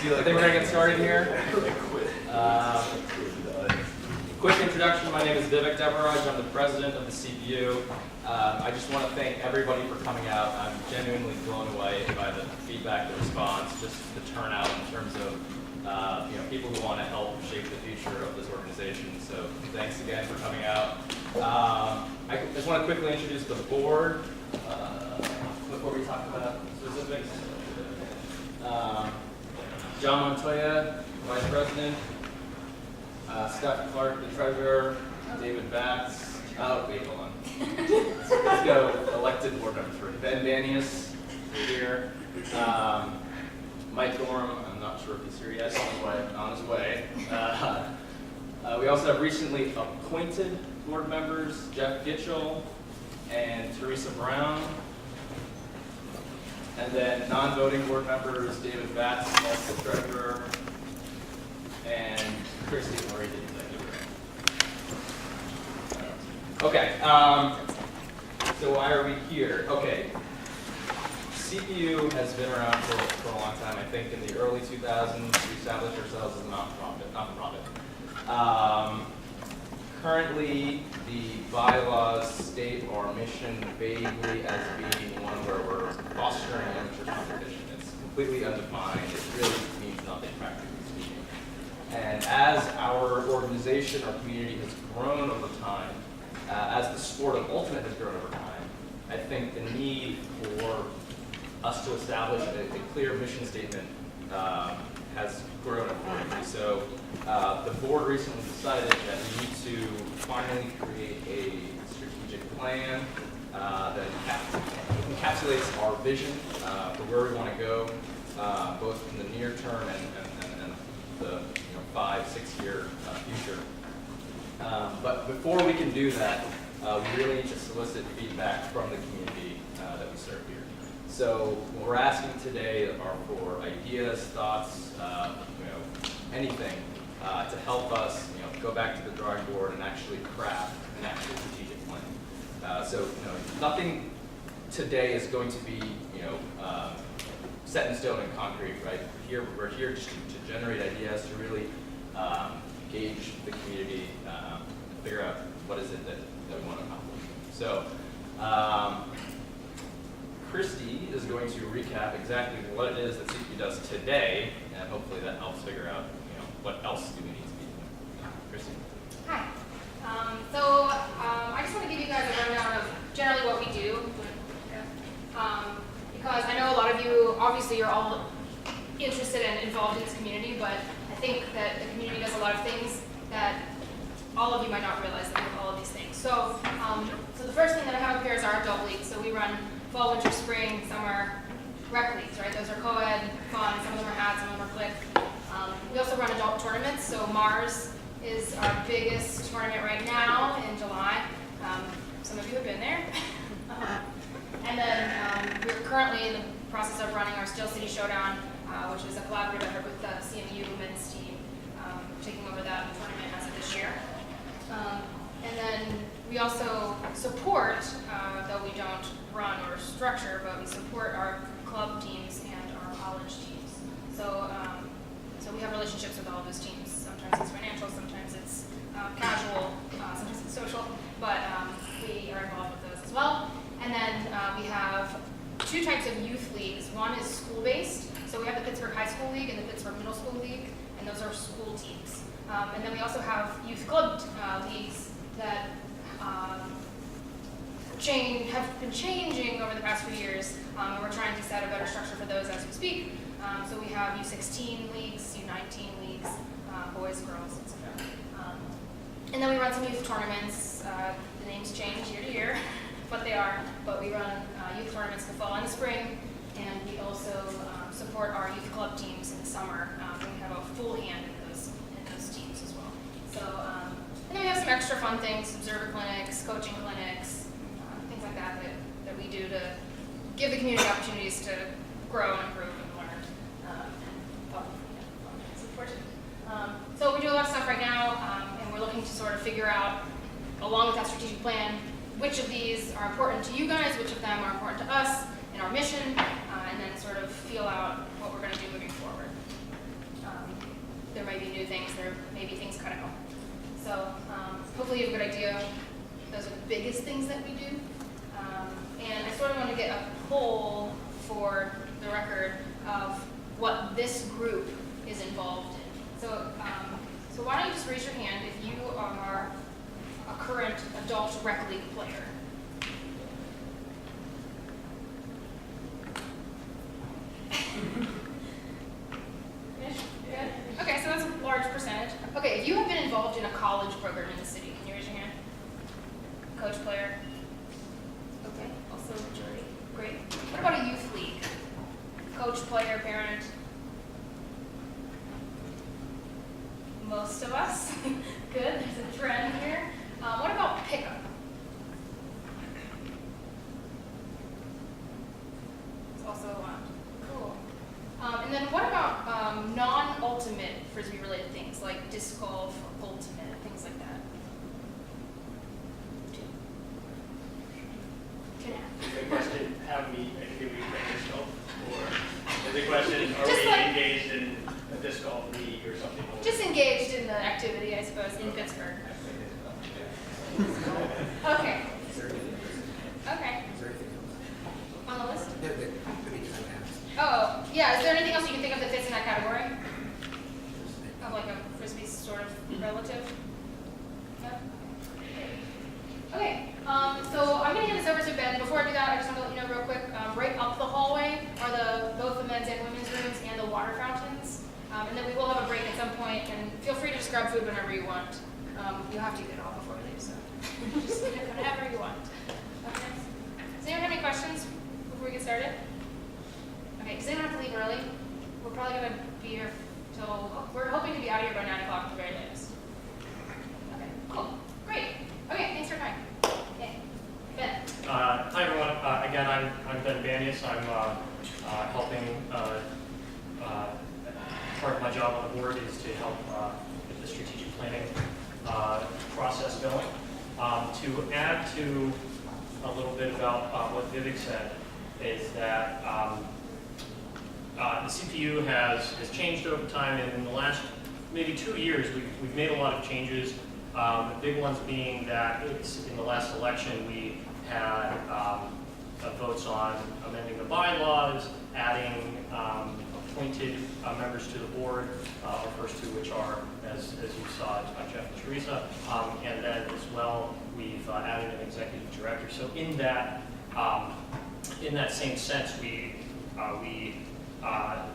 I think we're going to get started here. Quick introduction, my name is Vivek Devaraj, I'm the president of the CPU. I just want to thank everybody for coming out. I'm genuinely blown away by the feedback, the response, just the turnout in terms of people who want to help shape the future of this organization. So thanks again for coming out. I just want to quickly introduce the board before we talk about specifics. John Montoya, Vice President. Scott Clark, the Treasurer. David Batts. Oh, wait, hold on. Let's go elected board members first. Ben Banias, here. Mike Gorham, I'm not sure if he's here yet, on his way. We also have recently appointed board members, Jeff Gitchell and Teresa Brown. And then non-voting board members, David Batts, also treasurer, and Christy Murray, the executive. Okay, so why are we here? Okay, CPU has been around for a long time. I think in the early 2000s, we established ourselves as a not-for-profit. Currently, the bylaws state our mission vaguely as being one where we're fostering amateur competition. It's completely undefined. It really means nothing, practically speaking. And as our organization, our community has grown over time, as the sport of ultimate has grown over time, I think the need for us to establish a clear mission statement has grown accordingly. So the board recently decided that we need to finally create a strategic plan that encapsulates our vision for where we want to go, both in the near term and the 5-6 year future. But before we can do that, we really need to solicit feedback from the community that we serve here. So what we're asking today are for ideas, thoughts, anything to help us, go back to the drawing board and actually craft an actual strategic plan. So nothing today is going to be set in stone and concrete, right? We're here just to generate ideas, to really gauge the community, figure out what is it that we want to accomplish. So. Christy is going to recap exactly what it is that CPU does today, and hopefully that helps figure out, what else do we need to be doing. Christy. Hi. I just want to give you guys a rundown of generally what we do, because I know a lot of you, obviously, you're all interested and involved in this community, but I think that the community does a lot of things that all of you might not realize that we do all of these things. So the first thing that I have up here is our adult league. So we run fall, winter, spring, summer rec leagues, right? Those are co-ed, fun, some of them are hats, some of them are click. We also run adult tournaments, so Mars is our biggest tournament right now in July. Some of you have been there. And then we're currently in the process of running our Steel City Showdown, which is a collaborative effort with the CMU women's team, taking over that tournament as of this year. And then we also support, though we don't run or structure, but we support our club teams and our college teams. So we have relationships with all of those teams. Sometimes it's financial, sometimes it's casual, sometimes it's social, but we are involved with those as well. And then we have two types of youth leagues. One is school-based, so we have the Pittsburgh High School League and the Pittsburgh Middle School League, and those are school teams. And then we also have youth club leagues that have been changing over the past few years, and we're trying to set a better structure for those as we speak. So we have U16 leagues, U19 leagues, boys, girls, etc. And then we run some youth tournaments. The names change year to year, but we run youth tournaments in the fall and the spring, and we also support our youth club teams in the summer. We have a full hand in those teams as well. So, and then we have some extra fun things, observer clinics, coaching clinics, things like that we do to give the community opportunities to grow and improve and learn. So we do a lot of stuff right now, and we're looking to sort of figure out, along with that strategic plan, which of these are important to you guys, which of them are important to us in our mission, and then sort of feel out what we're going to do moving forward. There might be new things, there may be things cut out. So hopefully you have a good idea. Those are the biggest things that we do. And I sort of want to get a poll for the record of what this group is involved in. So why don't you just raise your hand if you are a current adult rec league player. Good? Okay, so that's a large percentage. Okay, if you have been involved in a college program in the city, can you raise your hand? Coach, player? Okay, also majority. Great. What about a youth league? Coach, player, parent? Most of us. Good, there's a trend here. What about pickup? It's also a lot. Cool. And then what about non-ultimate frisbee related things like disc golf or ultimate, things like that? Is the question how many activities like disc golf? Or is the question are Just we like- engaged in a disc golf league or something? Just engaged in the activity, I suppose, in Pittsburgh. Okay. Okay. On the list? Oh, yeah. Is there anything else you can think of that fits in that category? Of like a frisbee sort of relative? No? Okay. So I'm going to hand this over to Ben. Before I do that, I just want to let you know real quick, right up the hallway are both the men's and women's rooms and the water fountains. And then we will have a break at some point, and feel free to just grab food whenever you want. You have to eat it all before we leave, so just whatever you want. Okay. Does anyone have any questions before we get started? Okay, does anyone have to leave early? We're probably going to be here till, we're hoping to be out of here by 9 o'clock at the very latest. Okay, cool. Great. Okay, thanks for your time. Okay. Ben. Hi everyone. Again, I'm Ben Banias. I'm helping. Part of my job on the board is to help get the strategic planning process going. To add to a little bit about what Vivek said is that the CPU has changed over time, and in the last maybe 2 years we've made a lot of changes. The big ones being that in the last election we had votes on amending the bylaws, adding appointed members to the board, our first two which are, as you saw, Jeff and Teresa, and then as well we've added an executive director. So in that same sense, we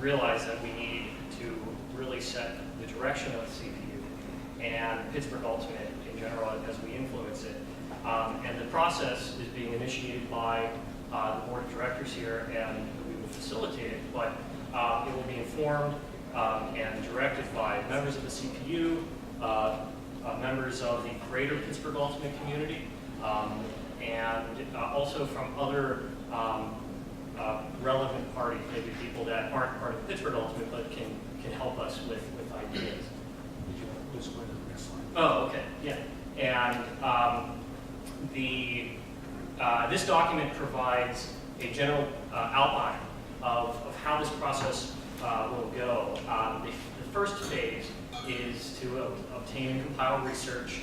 realized that we need to really set the direction of the CPU and Pittsburgh Ultimate in general as we influence it. And the process is being initiated by the board of directors here, and we will facilitate it, but it will be informed and directed by members of the CPU, members of the greater Pittsburgh Ultimate community, and also from other relevant parties, maybe people that aren't part of Pittsburgh Ultimate but can help us with ideas. Did you want to just go to the next slide? Oh, okay, yeah. And this document provides a general outline of how this process will go. The first phase is to obtain and compile research,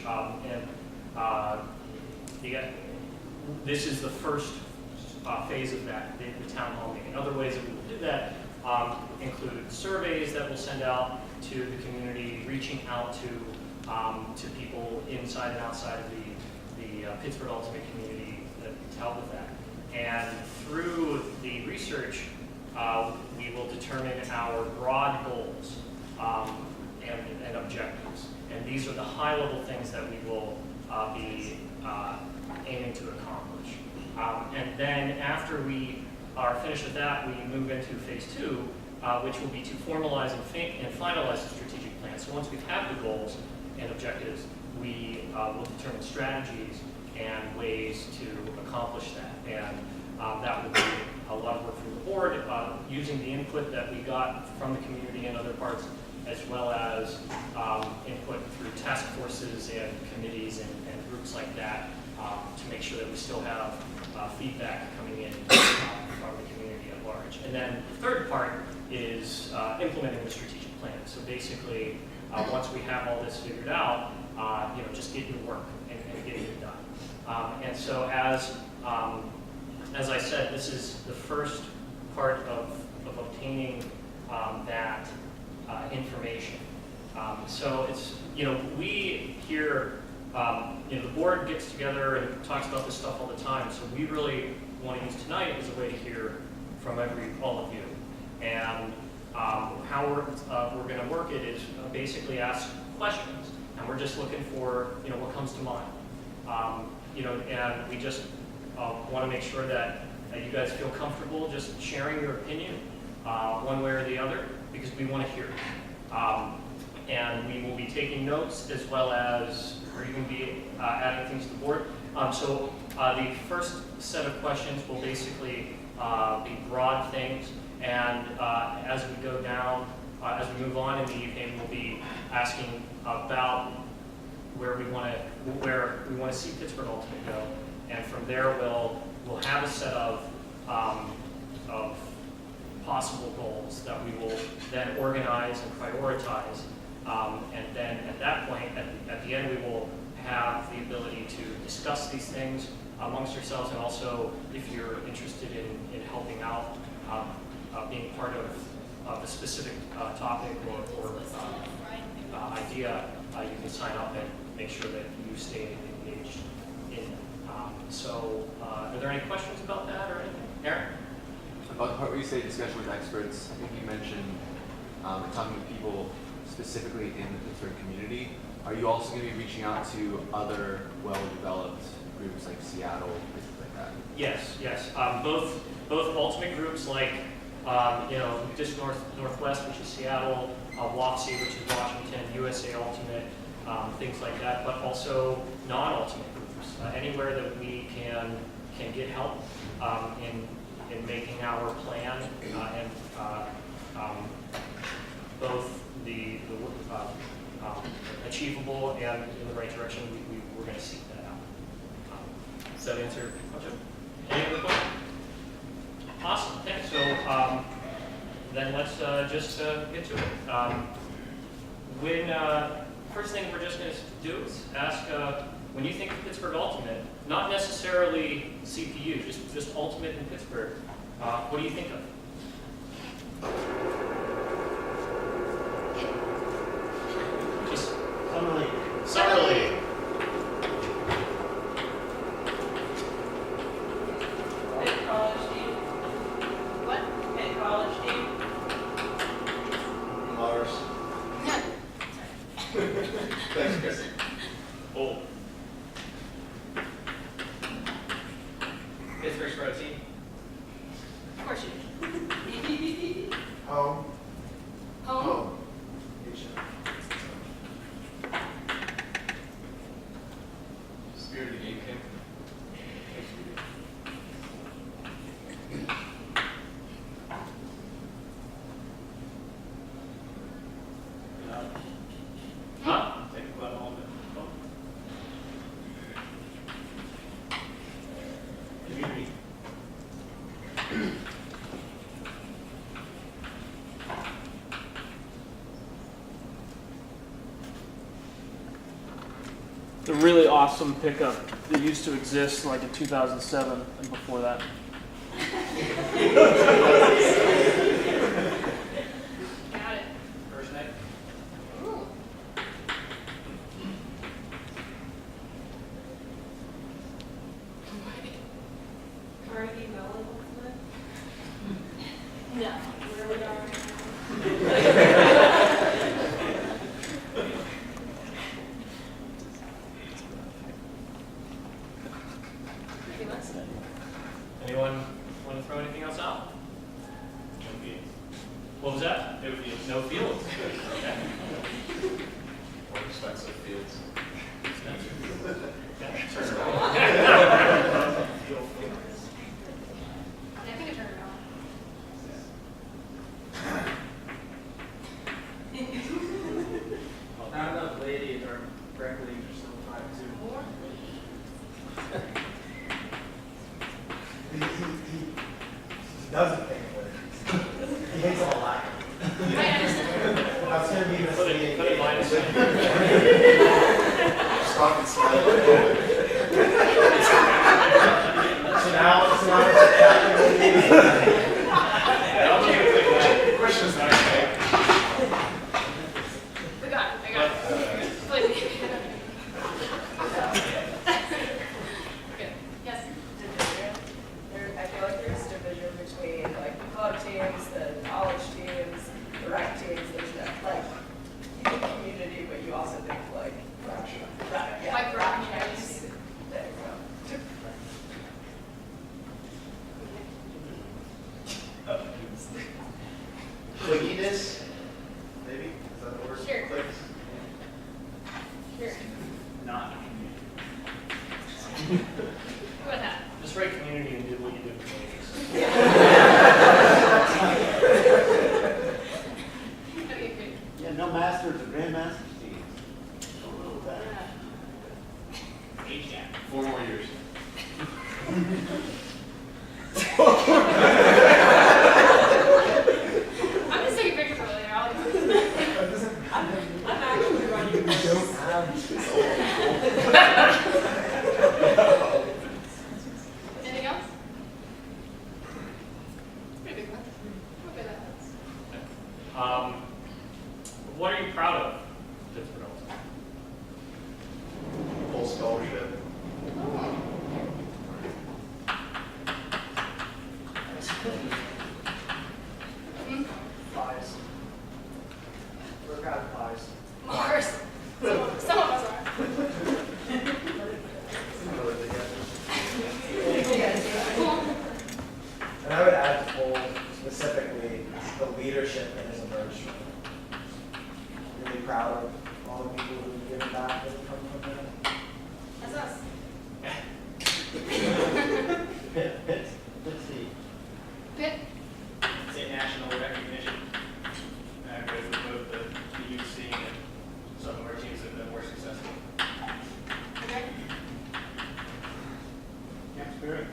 this is the first phase of that, the town hall meeting. Other ways that we will do that include surveys that we'll send out to the community, reaching out to people inside and outside of the Pittsburgh Ultimate community to help with that. And through the research, we will determine our broad goals and objectives. And these are the high-level things that we will be aiming to accomplish. And then after we are finished with that, we move into phase 2, which will be to formalize and finalize the strategic plan. So once we have the goals and objectives, we will determine strategies and ways to accomplish that. And that will be a lot of work from the board, using the input that we got from the community and other parts, as well as input through task forces and committees and groups like that, to make sure that we still have feedback coming in from the community at large. And then the third part is implementing the strategic plan. So basically, once we have all this figured out, just get your work and getting it done. And so as I said, this is the first part of obtaining that information. So it's, we here, the board gets together and talks about this stuff all the time, so we really want to use tonight as a way to hear from all of you. And how we're going to work it is basically ask questions, and we're just looking for, what comes to mind. And we just want to make sure that you guys feel comfortable just sharing your opinion one way or the other, because we want to hear it. And we will be taking notes as well as, or you can be adding things to the board. So the first set of questions will basically be broad things, and as we go down, as we move on in the evening, we'll be asking about where we want to see Pittsburgh Ultimate go, and from there we'll have a set of possible goals that we will then organize and prioritize. And then at that point, at the end, we will have the ability to discuss these things amongst yourselves, and also if you're interested in helping out, being part of a specific topic or idea, you can sign up and make sure that you stay engaged in. Are there any questions about that or anything? Aaron? About the part where you say discussion with experts, I think you mentioned talking to people specifically in the Pittsburgh community. Are you also going to be reaching out to other well-developed groups like Seattle, places like that? Yes. Both ultimate groups like just Northwest, which is Seattle, WAPSI, which is Washington, USA Ultimate, things like that, but also non-ultimate groups, anywhere that we can get help in making our plan and both the achievable and in the right direction. We're going to seek that out. Does that answer your question? Any other questions? Awesome. Okay. So then let's just get to it. First thing we're just going to do is ask, when you think of Pittsburgh Ultimate, not necessarily CPU, just Ultimate in Pittsburgh, what do you think of? Just Summer League. Pitt college team. What? Pitt college team. Mars. Thanks, Chris. Oh. Pittsburgh's pro team. Of course you do. Home. Home? Spirit of the game, Kim. Huh? Take a club home. Community. The really awesome pickup that used to exist like in 2007 and before that. Got it. First night. Ooh. Carnegie Mellon, wasn't it? No. Where we are. Anyone want to throw anything else out? What was that? No fields. No fields. Okay. More expensive fields. I think I turned it on. Not enough ladies or rec leagues are still trying to. More? He doesn't think of it. He hates all that. I understand. That's him Stop and smile. So now it's questions that I We got it, I got it. Please. Good, yes? I feel like there's division between like the club teams, the college teams, the rec teams. There's that like you think community, but you also think like fraction. right, yeah. Like fractions. There you go. Clickiness, maybe? Is that the word? Sure. Clicks? Sure. Not. How about that? Just write community and do what you do in communities. Okay, good. Yeah, no masters or grandmasters teams. Don't know that. Age gap. 4 more years. I'm just taking pictures over there. I'm actually running. Anything else? Pretty big one. Okay, that. What are you proud of, Pittsburgh? Full scholarship. Pies. We're proud of pies. Mars. Some of us are. And I would add to Cole specifically the leadership that has emerged from it. Really proud of all the people who've given back that have come from that. That's us. Let's see. Pitt. Say national recognition. With both the youth scene and some of our teams have been more successful. Okay. Camp spirit.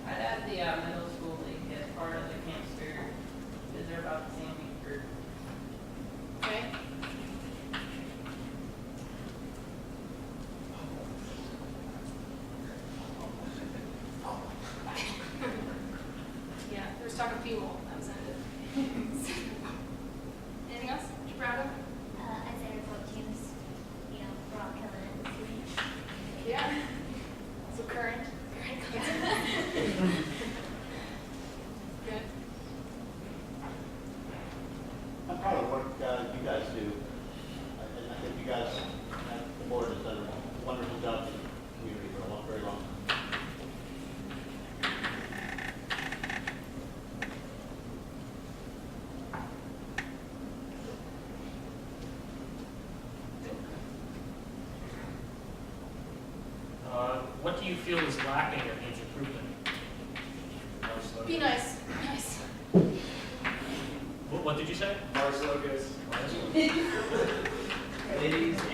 I'd add the middle school league as part of the camp spirit, because they're about the same group. Okay. Yeah, there's talk of fuel. That was ended. Anything else you're proud of? I'd say our club teams, you know, we're all killing it this week. Yeah. So current. Current content. Good. I'm proud of the work you guys do. And I think you guys, the board has done a wonderful job in the community for a very long time. What do you feel is lacking or needs improvement? Be nice. Be nice. What did you say? Mars logos. Ladies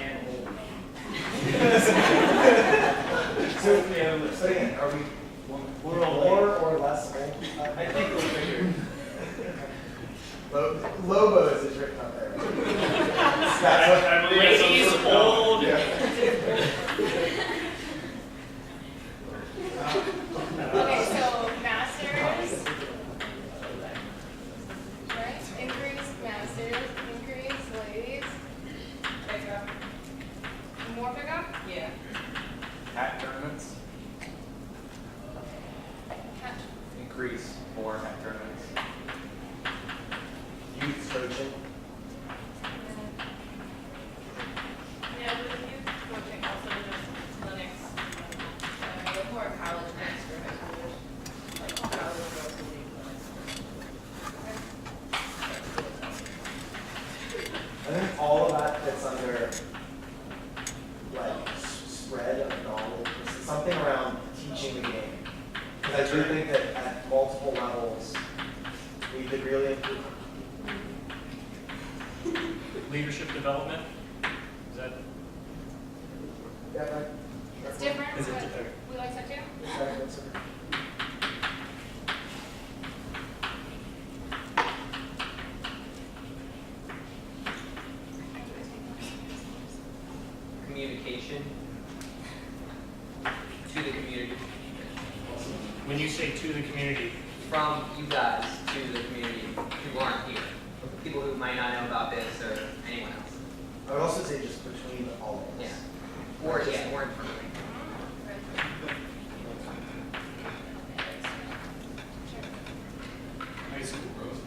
and old. So again, are we more or less old? I think we'll figure. Lobos is written up there. I believe that's some Ladies, sort of- old. Yeah. Okay, so masters. Right? Increase masters. Increase ladies. Pickup. More pickup? Yeah. Hat tournaments, Catch. increase more hat tournaments. Youth coaching. Yeah, but if you coaching also just clinics, like more college clinics for high schoolers, like college girls will leave clinics. I think all of that fits under like spread of knowledge. It's something around teaching the game. Because I do think that at multiple levels, we could really improve. Leadership development? Is that? Yeah, right. It's different, Is it but different? we like that too. Exactly, sir. communication to the community, When you say to the community, from you guys to the community who aren't here, people who might not know about this or anyone else. I would also say just between all of us. Yeah. Or internally. High school growth.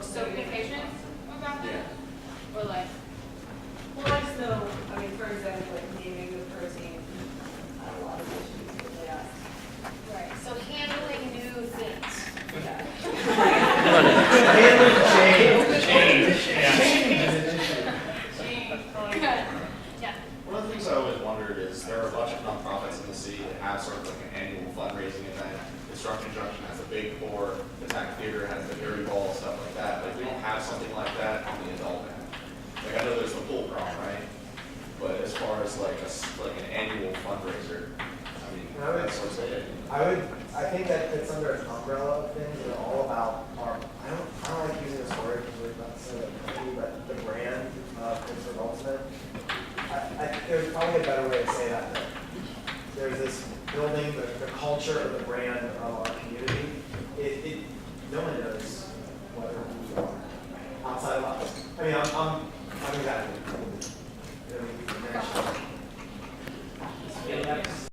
So communication about that? Or like, Well, I just know, I mean, for example, like naming the protein, I have a lot of issues with that. right, so handling new things. change, yeah. Yeah. One of the things I always wondered is there are a bunch of nonprofits in the city that have sort of like an annual fundraising event. Construction Junction has a big pour, the TAC Theater has the Dirty Ball, stuff like that. Like we don't have something like that on the adult end. Like I know there's the pool prom, right? But as far as like an annual fundraiser, I mean, that's what's it. I think that fits under an umbrella of things that are all about our, I don't like using this word because we're not saying the company, but the brand of Pittsburgh Ultimate. There's probably a better way to say that. There's this building, the culture of the brand of our community. No one knows whether we are outside of us. I mean, I'm exaggerating.